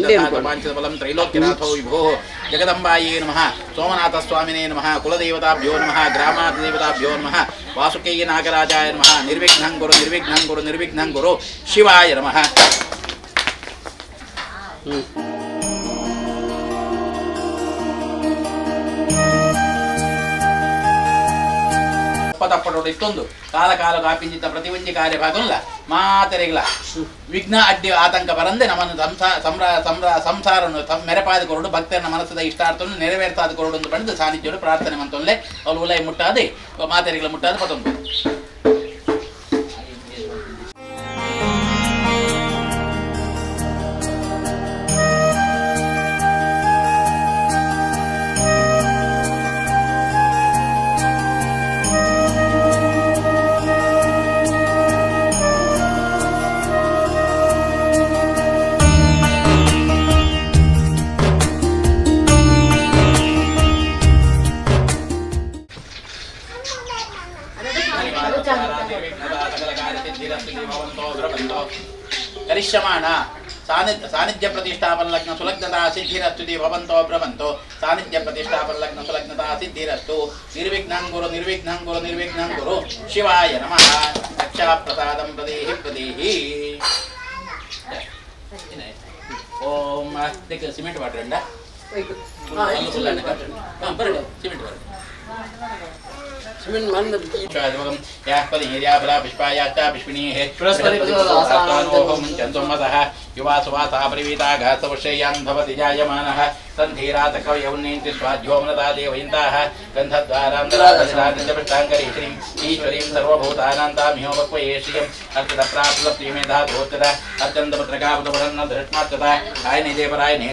बलं त्रैलोक्यनाथो विभोः जगदम्बायै नमः सोमनाथस्वामिने नमः कुलदेवताभ्यो नमः ग्रामादेवताभ्यो नमः वासुकेय नागराजाय नमः निर्विघ्नं कुरु निर्विघ्नं कुरु निर्विघ्नं कुरु शिवाय नमः ತಪ್ಪಟೋಡು ಇಷ್ಟೊಂದು ಕಾಲ ಕಾಲ ಕಾಪಿಂಚಿತ ಪ್ರತಿವಂಜಿ ಕಾರ್ಯಭಾಗಲ್ಲ ಮಾತೆರೆಗಳ ವಿಘ್ನ ಅಡ್ಡಿ ಆತಂಕ ಬರಂದೆ ನಮ್ಮನ್ನು ಸಂಸಾರವನ್ನು ಮೆರಪಾದ ಕೊರಡು ಭಕ್ತರ ಮನಸ್ಸದ ಇಷ್ಟಾರ್ಥವನ್ನು ನೆರವೇರ್ತಾದ ಕೊರಡು ಬಂದು ಸಾನ್ನಿಧ್ಯೋಡು ಪ್ರಾರ್ಥನೆ ಮಂತೊಲ್ಲೆ ಅವಳು ಉಲೈ ಮುಟ್ಟಾದೆ ಮಾತೆರೆಗಳ ಮುಟ್ಟಾದ ಪತೊಂದು करिष्यमाण सानिध्य प्रतिष्ठापन लग्न सुलग्नता सिद्धिरस्तु भवन्तो ब्रवन्तो सानिध्य प्रतिष्ठापन लग्न सुलग्नता सिद्धिरस्तु निर्विघ्नं कुरु निर्विघ्नं कुरु निर्विघ्नं कुरु शिवाय नमः रक्षा प्रसादं प्रदेहि प्रदेहि ओम देख सिमेंट वाटर अंडा सिमेंट वाटर सिमेंट मान या पदिया बला पुष्पायाच पुष्पिणीः मुञ्चन्तोमसः युवा सुवासः परिवीताः सवशय्यान् भवति जायमानः सन्धीरात कवयौन्नेन्ति स्वाध्योमनता देवयन्ताः गन्धद्वारान्तरादशराजपृष्टाङ्करी श्रीं ईश्वरीं सर्वभूतानां तामिहो वक्वये श्रियम् अर्चतप्राप्तप्रियमेधा धोत्तदा अर्चन्तपत्रकावतपरन्न धृष्मात्तदा आयने देवरायने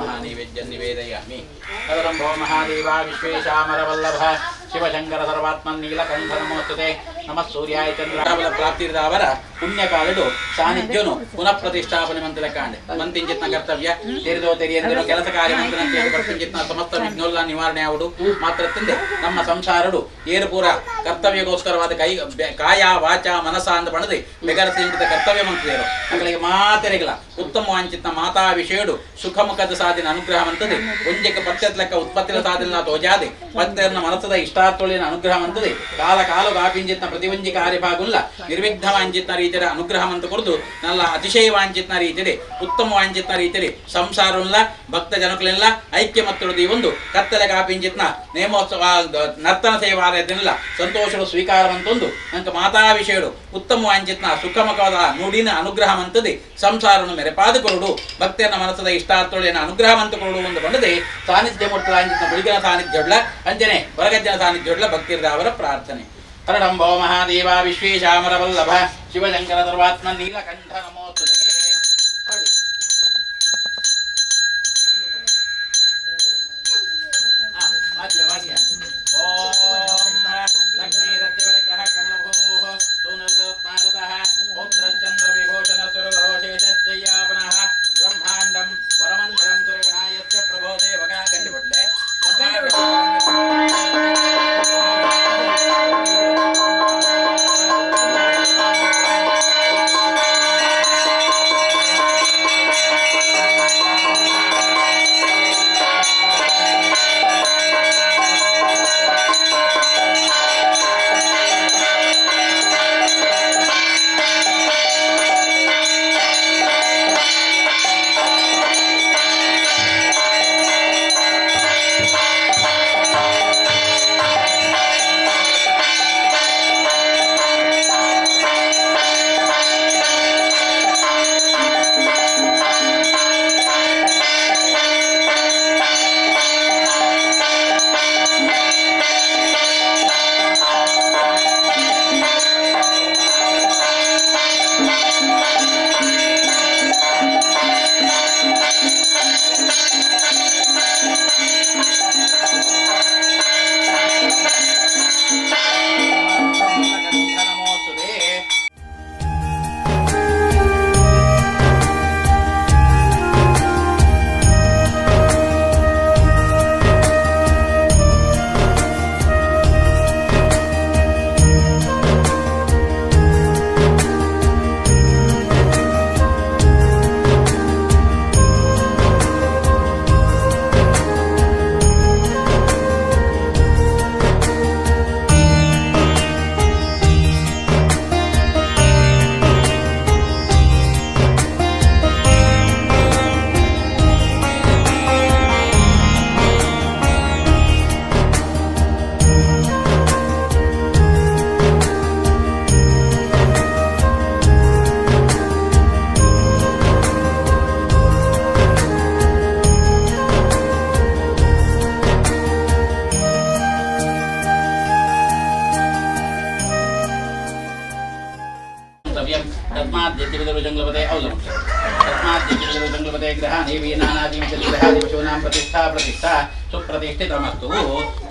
महानैवेद्यं निवेदयामि तदनम्भो महादेवा विश्वेशामरवल्लभ शिवशंकर सर्वात्मन् नीलकण्ठनमोस्तुते नमः सूर्याय चंद्रावल प्राप्तिर्दावर पुण्यकालुडु सानिध्यनु पुनः प्रतिष्ठापने मंत्रकांड ಮಂತಿಂಚಿತ್ನ ಕರ್ತವ್ಯ ತೆರೆದೋ ತೆರೆಯಂದಿರೋ ಕೆಲಸ ಕಾರ್ಯ ಮಂತ್ರನಂತೆ ಬರ್ತಿಂಚಿತ್ನ ಸಮಸ್ತ ವಿಘ್ನೋಲ್ಲ ನಿವಾರಣೆ ಆವುಡು ಮಾತ್ರ ತಂದೆ ನಮ್ಮ ಸಂಸಾರಡು ಏರು ಪೂರ ಕರ್ತವ್ಯಗೋಸ್ಕರವಾದ ಕಾಯ ವಾಚ ಮನಸ ಅಂತ ಬಣದೆ ಬೆಗರಸಿಂಚಿತ ಕರ್ತವ್ಯ ಮಂತ್ರಿಯರು ಮಕ್ಕಳಿಗೆ ಮಾತೆರೆಗಳ ಉತ್ತಮ ವಾಂಚಿತ್ನ ಮಾತಾ ವಿಷಯಡು ಸುಖಮುಖದ ಸಾಧಿನ ಅನುಗ್ರಹ ಮಂತದೆ ಒಂಜಕ ಪತ್ಯತ್ಲಕ್ಕ ಉತ್ಪತ್ತಿನ ಸಾಧಿನ ತೋಜಾದೆ ಪತ್ಯರ್ನ ಮನಸದ ಇಷ್ಟಾರ್ಥೊಳಿನ ಅನುಗ್ರಹ ಮಂತದೆ ಕಾಲ ಕಾಲು ಗಾಪಿಂಚಿತ್ನ ಪ್ರತಿವಂಜಿ ಕಾರ್ಯಭಾಗುಲ್ಲ ನಿರ್ವಿಘ್ನ ವಾಂಚಿತ್ನ ರೀತಿಯ ಅನುಗ್ರಹ ಮಂತ ಕುರಿತು ನಲ್ಲ ಅತಿಶಯ ವಾಂಚಿತ್ನ ರೀತಿಯಲ್ಲಿ ಉತ್ತಮ ವಾಂಚಿತ್ನ ರೀತಿಯಲ್ಲಿ ಸಂಸಾರಲ್ಲ ಭಕ್ತ ಜನಕಲೆಲ್ಲ ಐಕ್ಯ ಮತ್ತೊಳದಿ ಒಂದು ಕತ್ತಲೆ ಗಾಪಿಂಚಿತ್ನ ನೇಮೋತ್ಸವ ನರ್ತನ ಸೇವಾಲಯದನ್ನೆಲ್ಲ ಸಂತೋಷಗಳು ಸ್ವೀಕಾರ ಮಂತೊಂದು ನಂಗೆ ಮಾತಾ ವಿಷಯಗಳು ಉತ್ತಮ ವಾಂಚಿತ್ನ ಸುಖಮುಖವಾದ ನುಡಿನ ಅನುಗ್ರಹ ಮಂತದೆ ಸಂಸಾರವನ್ನು ಮೆರೆಪಾದ ಕೊರಡು ಭಕ್ತರನ್ನ ಮನಸ್ಸದ ಇಷ್ಟಾರ್ಥೊಳಿನ ಅನುಗ್ರಹ ಮಂತ ಕೊರಡು ಒಂದು ಬಂದದೆ ಸಾನ್ನಿಧ್ಯ ಮುಟ್ಟ ವಾಂಚಿತ್ನ ಬೆಳಗಿನ ಸಾನ್ನಿಧ್ಯವಳ ಅಂಜನೆ ಹೊರಗಜ್ಜನ ಸಾನ್ನಿಧ್ಯವಳ ಭಕ್ತಿರ್ದಾವರ ಪ್ರಾರ್ಥನೆ ಹರಡಂಭೋ ಮಹಾದೇವ ವಿಶ್ವೇಶಾಮರವಲ್ಲಭ ಶಿವಶಂಕರ ಸರ್ವಾತ್ಮ ನೀಲಕಂಠ ನಮೋಸ್ತುತೆ ಬ್ರಹ್ಮಾಂಡಂ ವರಮಂದಿರಂ ಸುರಗಣಾಯಸ್ಯ ಪ್ರಭೋ ದೇವಕ ಗಂಡಿಪಟ್ಲೆ जंगलपते अवलंब जंगलपते ग्रहाणि नानादिशूनां प्रतिष्ठा प्रतिष्ठा सुप्रतिष्ठितमस्तु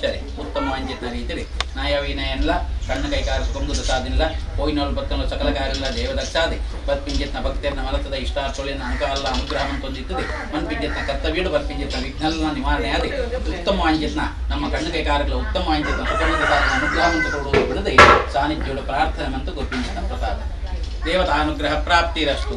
सरी उत्तम वांचित्न रीतिरि न्यायविनयन्ल कण्ण कैकार सुखमुद साधिनल पोयिनोल भक्तनुल सकल कार्यल देवदक्षादि बत्पिंजित्न भक्तिर्न मलसद इष्टार्थोलिन अनुकाल अनुग्रहं तोंदित्तुदि मन्पिंजित्न कर्तव्यडु बत्पिंजित्न विघ्नल्न निवाರಣೆ आदि उत्तम वांचित्न नम्म कण्ण कैकारगल उत्तम वांचित्न सुखमुद साधिन अनुग्रहं तोडुवुदु बिडदे सानिध्यड प्रार्थने मंतु गोपिंजित्न प्रसाद देवतानुग्रह प्राप्तिरस्तु.